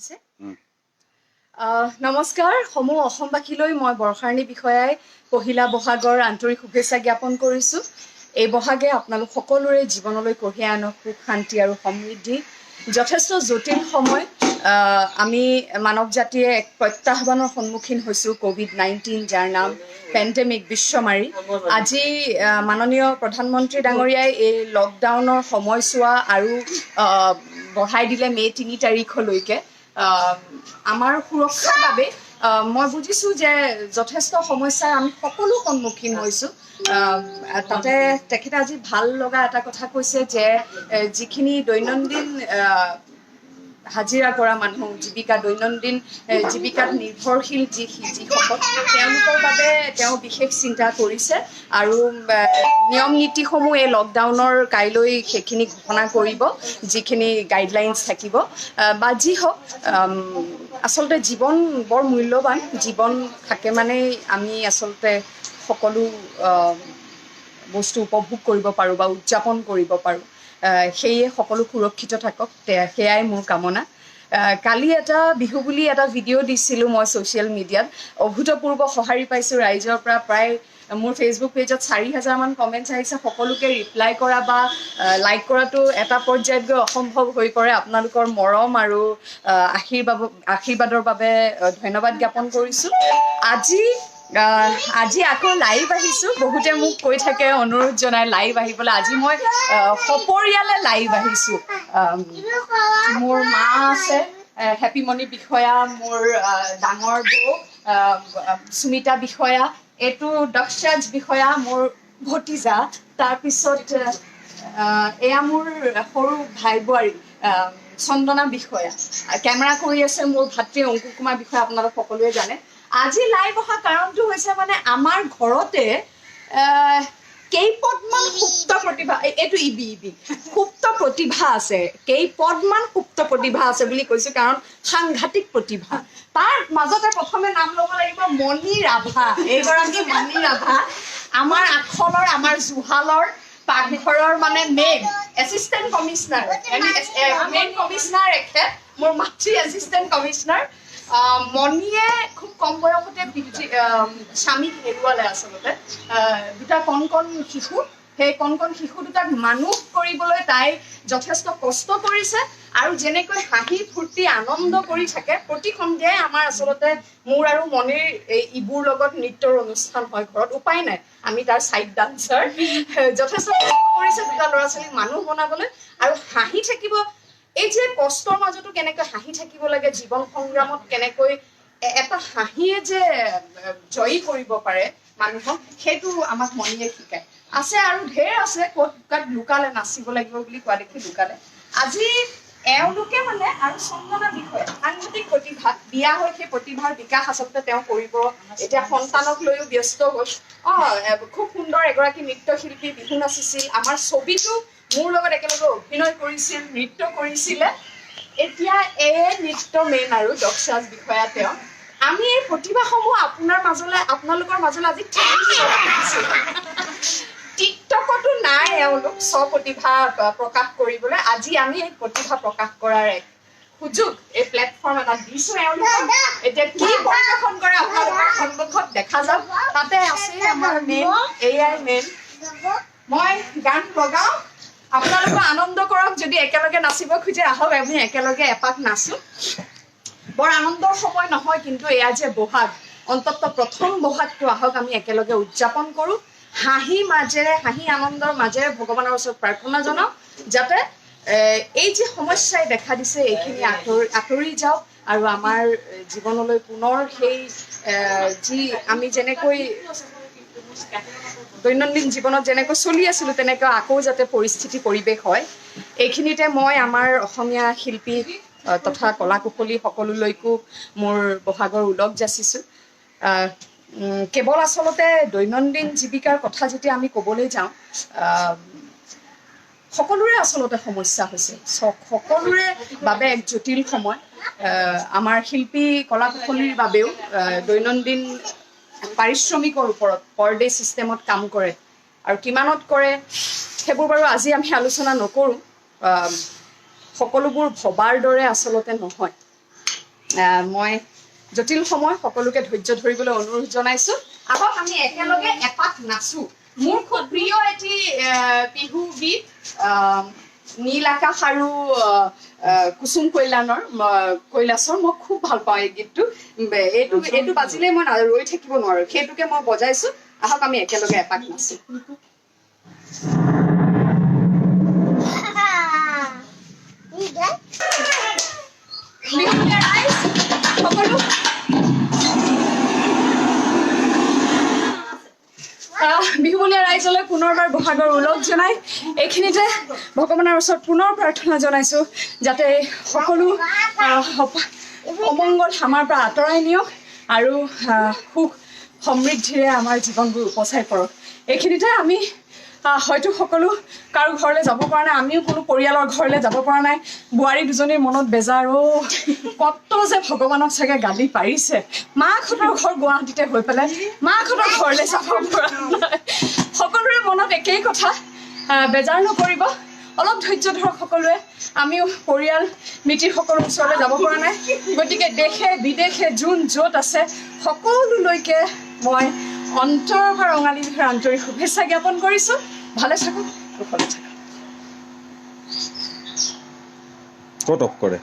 আছে নমস্কাৰ সমূহ অসমবাসীলৈ মই বৰষাৰণী বিষয়াই পহিলা বহাগৰ আন্তৰিক শুভেচ্ছা জ্ঞাপন কৰিছো এই বহাগে আপোনালোক সকলোৰে জীৱনলৈ কঢ়িয়াই আনক সুখ শান্তি আৰু সমৃদ্ধি যথেষ্ট জটিল সময় আমি মানৱ জাতিয়ে এক প্ৰত্যাহ্বানৰ সন্মুখীন হৈছো কোভিড-19 যাৰ নাম পেণ্ডেমিক বিশ্বমাৰী আজি মাননীয় প্ৰধানমন্ত্ৰী ডাঙৰীয়াই এই লকডাউনৰ সময়ছোৱা আৰু বঢ়াই দিলে মে 3 তাৰিখলৈকে আমাৰ সুৰক্ষাৰ বাবে মই বুজিছো যে যথেষ্ট সমস্যাৰ আমি সকলো সন্মুখীন হৈছো তাতে তেখেতে আজি ভাল লগা এটা কথা কৈছে যে যিখিনি দৈনন্দিন হাজিৰা কৰা মানুহ জীৱিকা দৈনন্দিন জীৱিকাত নিৰ্ভৰশীল যিসকল তেওঁলোকৰ বাবে তেওঁ বিশেষ চিন্তা কৰিছে আৰু নিয়ম নীতিসমূহ এই লকডাউনৰ কাইলৈ সেইখিনি ঘোষণা কৰিব যিখিনি গাইডলাইনছ থাকিব বা যি হওক আচলতে জীৱন বৰ মূল্যৱান জীৱন থাকে মানে আমি আচলতে সকলো বস্তু উপভোগ কৰিব পাৰোঁ বা উদযাপন কৰিব পাৰোঁ সেয়ে সকলো সুৰক্ষিত থাকক সেয়াই মোৰ কামনা কালি এটা বিহু বুলি এটা ভিডিঅ' দিছিলোঁ মই ছ'চিয়েল মিডিয়াত অভূতপূৰ্ব সঁহাৰি পাইছোঁ ৰাইজৰ পৰা প্ৰায় মোৰ ফেচবুক পেজত 4,000 মান কমেণ্টছ আহিছে সকলোকে ৰিপ্লাই কৰা বা লাইক কৰাটো এটা পৰ্যায়ত গৈ অসম্ভৱ হৈ পৰে আপোনালোকৰ মৰম আৰু আশীৰ্বাদৰ বাবে ধন্যবাদ জ্ঞাপন কৰিছোঁ আজি আকৌ লাইভ আহিছোঁ বহুতে মোক কৈ থাকে অনুৰোধ জনাই লাইভ আহিবলৈ আজি মই সপৰিয়ালে লাইভ আহিছোঁ মোৰ মা আছে হেপিমণি বিষয়া মোৰ ডাঙৰ বৌ সুমিতা বিষয়া এইটো দক্ষৰাজ বিষয়া মোৰ ভতিজা তাৰপিছত এয়া মোৰ সৰু ভাই বোৱাৰী চন্দনা বিষয়া কেমেৰা কৰি আছে মোৰ ভাতৃ অংকু কুমাৰ বিষয়া আপোনালোক সকলোৱে জানে আজি লাইভ অহা কাৰণটো হৈছে মানে আমাৰ ঘৰতে কেইপদমান সুপ্ত প্ৰতিভা এইটো ইবি সুপ্ত প্ৰতিভা আছে কেইপদমান সুপ্ত প্ৰতিভা আছে বুলি কৈছো কাৰণ সাংঘাতিক প্ৰতিভা তাৰ মাজতে প্ৰথমে নাম ল'ব লাগিব মণি ৰাভা এইগৰাকী মণি ৰাভা আমাৰ আখলৰ আমাৰ জুহালৰ পাকঘৰৰ মানে main assistant commissioner main commissioner এখেত মোৰ মাতৃ এছিষ্টেণ্ট কমিছনাৰ মণিয়ে খুব কম বয়সতে স্বামীক হেৰুৱালে আচলতে দুটা কণ শিশু সেই কণ শিশু দুটাক মানুহ কৰিবলৈ তাই যথেষ্ট কষ্ট কৰিছে আৰু যেনেকৈ হাঁহি ফূৰ্তি আনন্দ কৰি থাকে প্ৰতি সন্ধিয়াই আমাৰ আচলতে মোৰ আৰু মণিৰ এই ইবোৰ লগত নৃত্যৰ অনুষ্ঠান হয় ঘৰত উপায় নাই আমি তাৰ চাইড ডান্সাৰ যথেষ্ট কষ্ট কৰিছে দুটা ল'ৰা ছোৱালীক মানুহ বনাবলৈ আৰু হাঁহি থাকিব এই যে কষ্টৰ মাজতো কেনেকৈ হাঁহি থাকিব লাগে জীৱন সংগ্ৰামত কেনেকৈ এটা হাঁহিয়ে যে জয়ী কৰিব পাৰে মানুহক সেইটো আমাক মণিয়ে শিকায় আছে আৰু ঢেৰ আছে ক'ত লুকালে নাচিব লাগিব বুলি কোৱা দেখি লুকালে আজি এওঁলোকে মানে আৰু চন্দনা বিষয়ে সাংঘাতিক প্ৰতিভা বিয়া হৈ সেই প্ৰতিভাৰ বিকাশ আচলতে তেওঁ কৰিব এতিয়া সন্তানক লৈও ব্যস্ত হৈ খুব সুন্দৰ এগৰাকী নৃত্যশিল্পী বিহু নাচিছিল আমাৰ ছবিটো মোৰ লগত একেলগে অভিনয় কৰিছিল নৃত্য কৰিছিলে এতিয়া নৃত্য মেইন আৰু দক্ষৰাজ বিষয়া তেওঁ আমি এই প্ৰতিভাসমূহ আপোনালোকৰ মাজলৈ আজি টিকটকতো নাই এওঁলোক স্বপ্ৰতিভা প্ৰকাশ কৰিবলৈ আজি আমি এই প্ৰতিভা প্ৰকাশ কৰাৰ এক সুযোগ এই প্লেটফৰ্ম এটা দিছো এওঁলোকক এতিয়া কি পৰিৱেশন কৰে আপোনালোকৰ সন্মুখত দেখা যাওক তাতে আছে আমাৰ মেইন এয়াই মেইন মই গান লগাওঁ আপোনালোকে আনন্দ কৰক যদি একেলগে নাচিব খোজে আহক আমি একেলগে এপাক নাচো বৰ আনন্দৰ সময় নহয় কিন্তু এয়া যে বহাগ অন্ততঃ প্ৰথম বহাগটো আহক আমি একেলগে উদযাপন কৰোঁ হাঁহি আনন্দৰ মাজেৰে ভগৱানৰ ওচৰত প্ৰাৰ্থনা জনাওঁ যাতে এই যে সমস্যাই দেখা দিছে এইখিনি আঁতৰি যাওক আৰু আমাৰ জীৱনলৈ পুনৰ সেই যি আমি যেনেকৈ দৈনন্দিন জীৱনত যেনেকৈ চলি আছিলোঁ তেনেকৈ আকৌ যাতে পৰিস্থিতি পৰিৱেশ হয় এইখিনিতে মই আমাৰ অসমীয়া শিল্পী তথা কলা কুশলী সকলোলৈকো মোৰ বহাগৰ ওলগ যাচিছোঁ কেৱল আচলতে দৈনন্দিন জীৱিকাৰ কথা যেতিয়া আমি ক'বলৈ যাওঁ সকলোৰে আচলতে সমস্যা হৈছে সকলোৰে বাবে এক জটিল সময় আমাৰ শিল্পী কলা কুশলীৰ বাবেও দৈনন্দিন পাৰিশ্ৰমিকৰ ওপৰত পাৰ ডে চিষ্টেমত কাম কৰে আৰু কিমানত কৰে সেইবোৰ বাৰু আজি আমি আলোচনা নকৰোঁ সকলোবোৰ ভবাৰ দৰে আচলতে নহয় মই জটিল সময় সকলোকে ধৈৰ্য ধৰিবলৈ অনুৰোধ জনাইছো আহক আমি একেলগে এপাক নাচো মোৰ খুব প্ৰিয় এটি বিহু গীত নীল আকাশ আৰু কুসুম কৈলাসৰ মই খুব ভাল পাওঁ এই গীতটো এইটো বাজিলে মই ৰৈ থাকিব নোৱাৰো সেইটোকে মই বজাইছো আহক আমি একেলগে এপাক নাচো সকলো বিহুবলীয়া ৰাইজলৈ পুনৰবাৰ বহাগৰ ওলগ জনাই এইখিনিতে ভগৱানৰ ওচৰত পুনৰ প্ৰাৰ্থনা জনাইছো যাতে সকলো অমংগল আমাৰ পৰা আঁতৰাই নিয়ক আৰু সুখ সমৃদ্ধিৰে আমাৰ জীৱনবোৰ উপচাই পৰক এইখিনিতে আমি হয়তো সকলো কাৰো ঘৰলৈ যাব পৰা নাই আমিও কোনো পৰিয়ালৰ ঘৰলৈ যাব পৰা নাই বোৱাৰী দুজনীৰ মনত বেজাৰ কত যে ভগৱানক চাগে গালি পাৰিছে মাকহঁতৰ ঘৰ গুৱাহাটীতে হৈ পেলাই মাকহঁতৰ ঘৰলৈ যাব পৰা নাই সকলোৰে মনত একেই কথা বেজাৰ নকৰিব অলপ ধৈৰ্য ধৰক সকলোৱে আমিও পৰিয়াল মিতিৰ সকলো ওচৰলৈ যাব পৰা নাই গতিকে দেশে বিদেশে যোন য'ত আছে সকলোলৈকে মই অন্তৰৰ পৰা ৰঙালী বিহুৰ আন্তৰিক শুভেচ্ছা জ্ঞাপন কৰিছো ভালে থাকক কুশলে থাকক ক'ত অফ কৰে